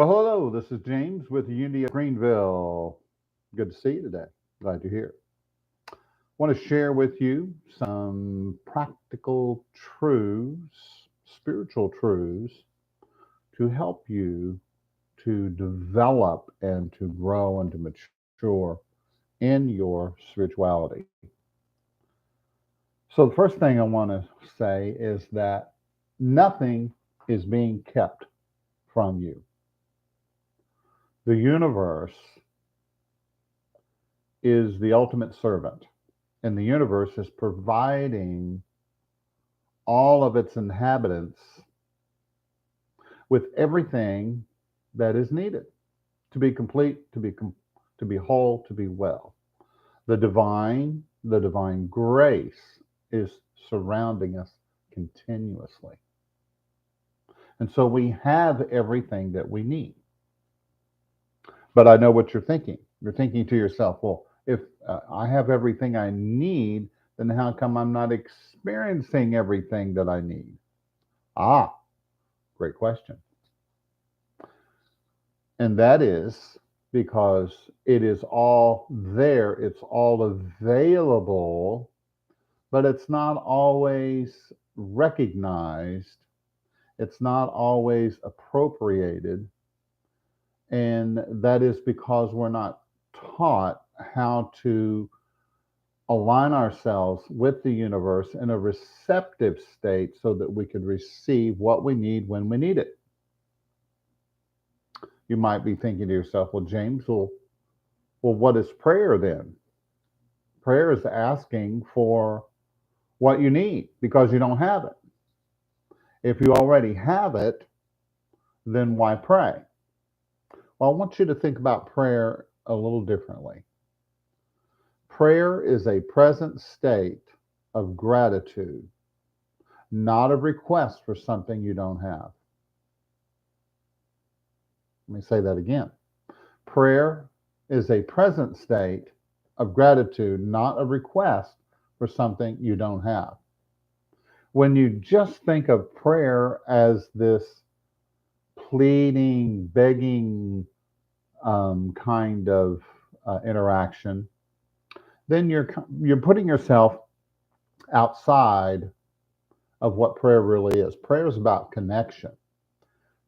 Well, hello, this is James with the Unity of Greenville. Good to see you today. Glad you're here. I want to share with you some practical truths, spiritual truths, to help you to develop and to grow and to mature in your spirituality. So, the first thing I want to say is that nothing is being kept from you. The universe is the ultimate servant, and the universe is providing all of its inhabitants with everything that is needed to be complete, to be whole, to be well. The divine grace is surrounding us continuously. And so we have everything that we need. But I know what you're thinking. You're thinking to yourself, well, if I have everything I need, then how come I'm not experiencing everything that I need? Ah, great question. And that is because it is all there, it's all available, but it's not always recognized, it's not always appropriated. And that is because we're not taught how to align ourselves with the universe in a receptive state so that we could receive what we need when we need it. You might be thinking to yourself, well, James, well, what is prayer then? Prayer is asking for what you need because you don't have it. If you already have it, then why pray? Well, I want you to think about prayer a little differently. Prayer is a present state of gratitude, not a request for something you don't have. Let me say that again. Prayer is a present state of gratitude, not a request for something you don't have. When you just think of prayer as this pleading, begging kind of interaction, then you're putting yourself outside of what prayer really is. Prayer is about connection.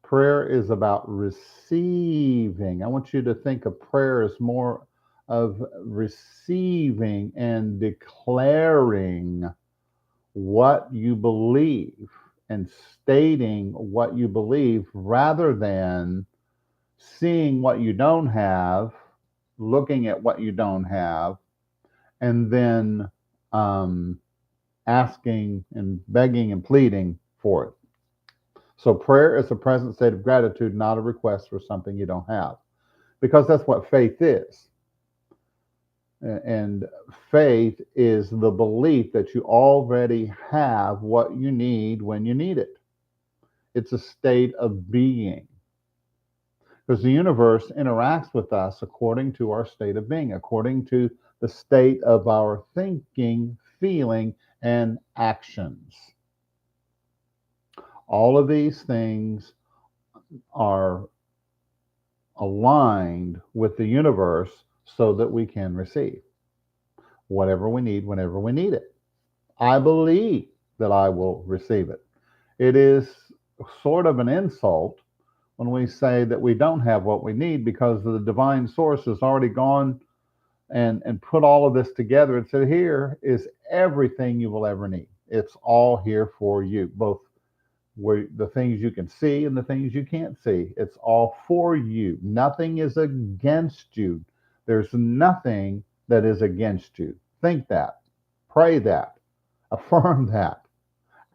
Prayer is about receiving. I want you to think of prayer as more of receiving and declaring what you believe and stating what you believe rather than seeing what you don't have, looking at what you don't have, and then um, asking and begging and pleading for it. So prayer is a present state of gratitude, not a request for something you don't have, because that's what faith is. And faith is the belief that you already have what you need when you need it. It's a state of being, because the universe interacts with us according to our state of being, according to the state of our thinking, feeling, and actions. All of these things are aligned with the universe so that we can receive whatever we need whenever we need it. I believe that I will receive it. It is sort of an insult when we say that we don't have what we need because the divine source has already gone and put all of this together and said, here is everything you will ever need. It's all here for you, both where the things you can see and the things you can't see. It's all for you. Nothing is against you. There's nothing that is against you. Think that. Pray that. Affirm that.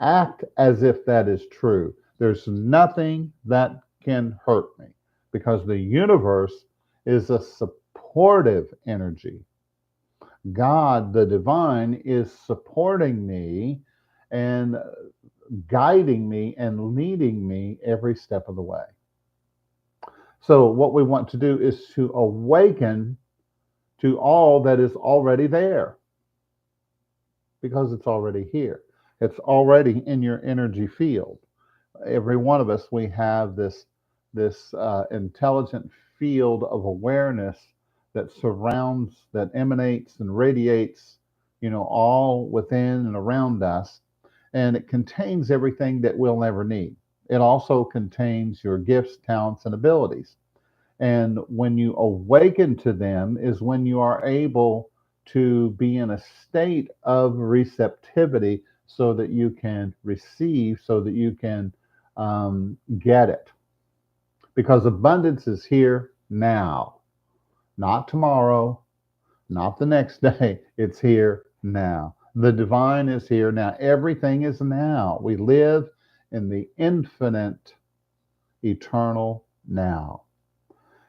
Act as if that is true. There's nothing that can hurt me because the universe is a supportive energy. God, the divine, is supporting me and guiding me and leading me every step of the way. So, what we want to do is to awaken to all that is already there because it's already here. It's already in your energy field. Every one of us, we have this this intelligent field of awareness that surrounds, that emanates and radiates, all within and around us. And it contains everything that we'll never need. It also contains your gifts, talents, and abilities. And when you awaken to them is when you are able to be in a state of receptivity so that you can receive, so that you can get it. Because abundance is here now, not tomorrow, not the next day. It's here now. The divine is here now. Everything is now. We live in the infinite, eternal now.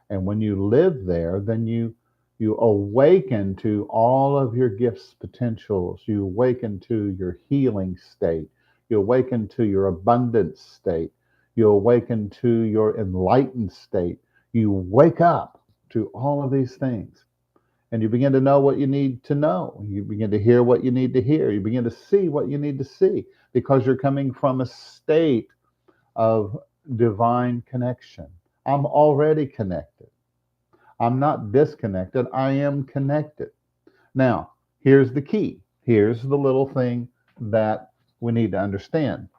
And when you live there, then you awaken to all of your gifts potentials. You awaken to your healing state. You awaken to your abundance state. You awaken to your enlightened state. You wake up to all of these things. And you begin to know what you need to know. You begin to hear what you need to hear. You begin to see what you need to see because you're coming from a state of divine connection. I'm already connected. I'm not disconnected. I am connected. Now, here's the key. Here's the little thing that we need to understand.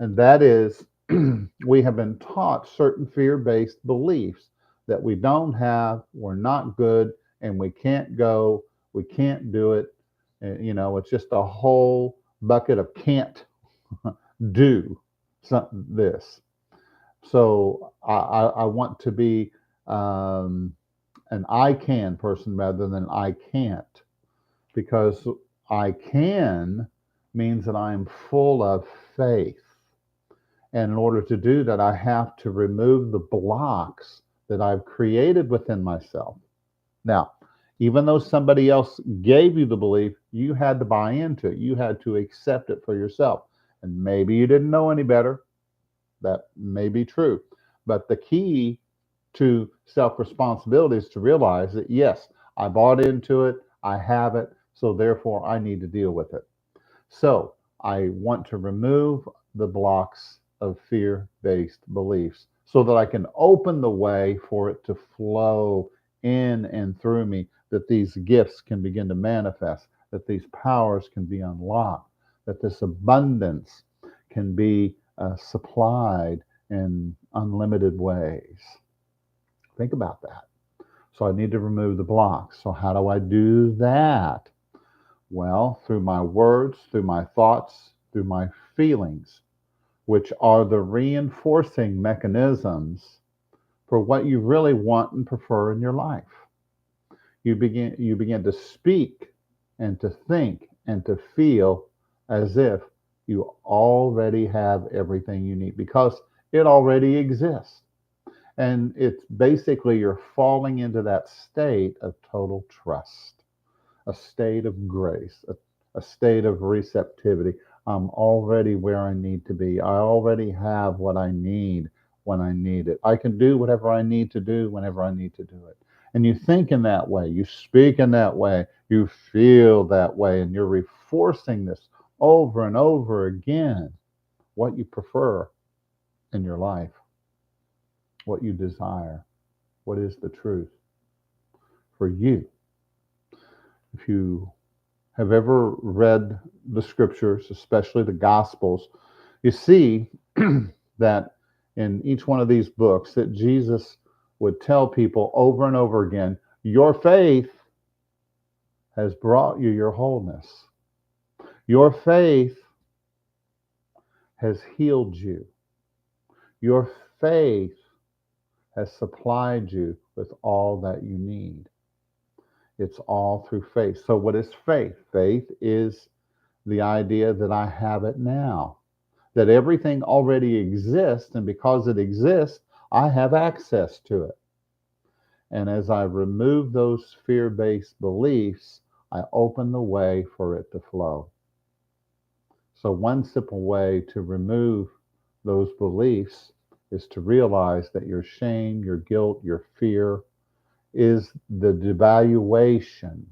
And that is, we have been taught certain fear based beliefs that we don't have, we're not good, and we can't go, we can't do it. It's just a whole bucket of can't do this. So I want to be an I can person rather than I can't, because I can means that I'm full of faith. And in order to do that, I have to remove the blocks that I've created within myself. Now, even though somebody else gave you the belief, you had to buy into it. You had to accept it for yourself. And maybe you didn't know any better. That may be true. But the key to self responsibility is to realize that, yes, I bought into it, I have it, so therefore I need to deal with it. So I want to remove the blocks of fear based beliefs so that I can open the way for it to flow in and through me, that these gifts can begin to manifest, that these powers can be unlocked, that this abundance can be supplied in unlimited ways. Think about that. So I need to remove the blocks. So how do I do that? Well, through my words, through my thoughts, through my feelings, which are the reinforcing mechanisms for what you really want and prefer in your life. You begin to speak and to think and to feel as if you already have everything you need because it already exists. And it's basically you're falling into that state of total trust, a state of grace, a state of receptivity. I'm already where I need to be. I already have what I need when I need it. I can do whatever I need to do whenever I need to do it. And you think in that way, you speak in that way, you feel that way, and you're reinforcing this over and over again what you prefer in your life, what you desire, what is the truth for you. If you have ever read the scriptures, especially the gospels, you see that in each one of these books that Jesus would tell people over and over again, your faith has brought you your wholeness. Your faith has healed you. Your faith has supplied you with all that you need. It's all through faith. So what is faith? Faith is the idea that I have it now, that everything already exists, and because it exists, I have access to it. And as I remove those fear based beliefs, I open the way for it to flow. So, one simple way to remove those beliefs is to realize that your shame, your guilt, your fear is the devaluation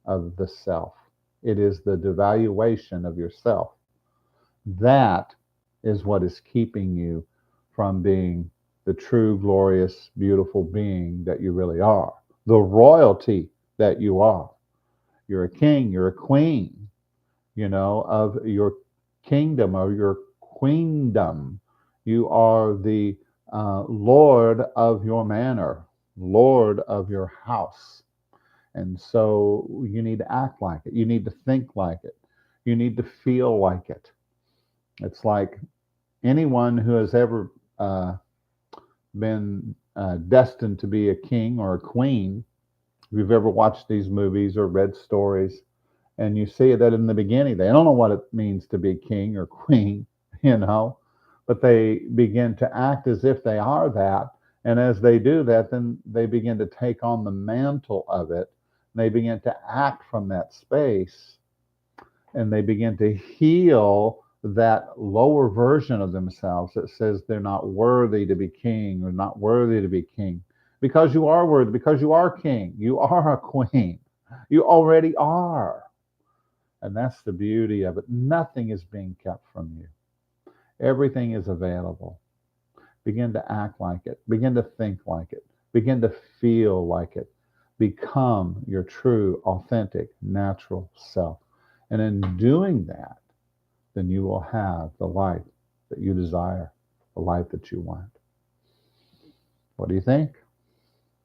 of the self. It is the devaluation of yourself. That is what is keeping you from being the true, glorious, beautiful being that you really are, the royalty that you are. You're a king, you're a queen, of your kingdom or your queendom. You are the Lord of your manor, Lord of your house. And so you need to act like it. You need to think like it. You need to feel like it. It's like anyone who has ever been destined to be a king or a queen, if you've ever watched these movies or read stories, and you see that in the beginning, they don't know what it means to be king or queen, but they begin to act as if they are that. And as they do that, then they begin to take on the mantle of it. They begin to act from that space, and they begin to heal that lower version of themselves that says they're not worthy to be king or not worthy to be king. Because you are worthy, because you are king, you are a queen, you already are. And that's the beauty of it. Nothing is being kept from you, everything is available. Begin to act like it, begin to think like it, begin to feel like it. Become your true, authentic, natural self. And in doing that, then you will have the life that you desire, the life that you want. What do you think?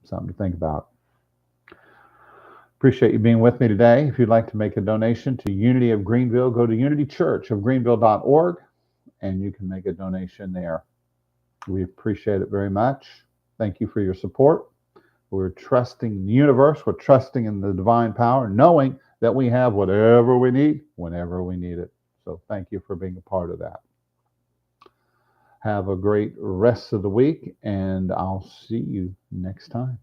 Something to think about. Appreciate you being with me today. If you'd like to make a donation to Unity of Greenville, go to unitychurchofgreenville.org and you can make a donation there. We appreciate it very much. Thank you for your support. We're trusting the universe. We're trusting in the divine power, knowing that we have whatever we need whenever we need it. So thank you for being a part of that. Have a great rest of the week, and I'll see you next time.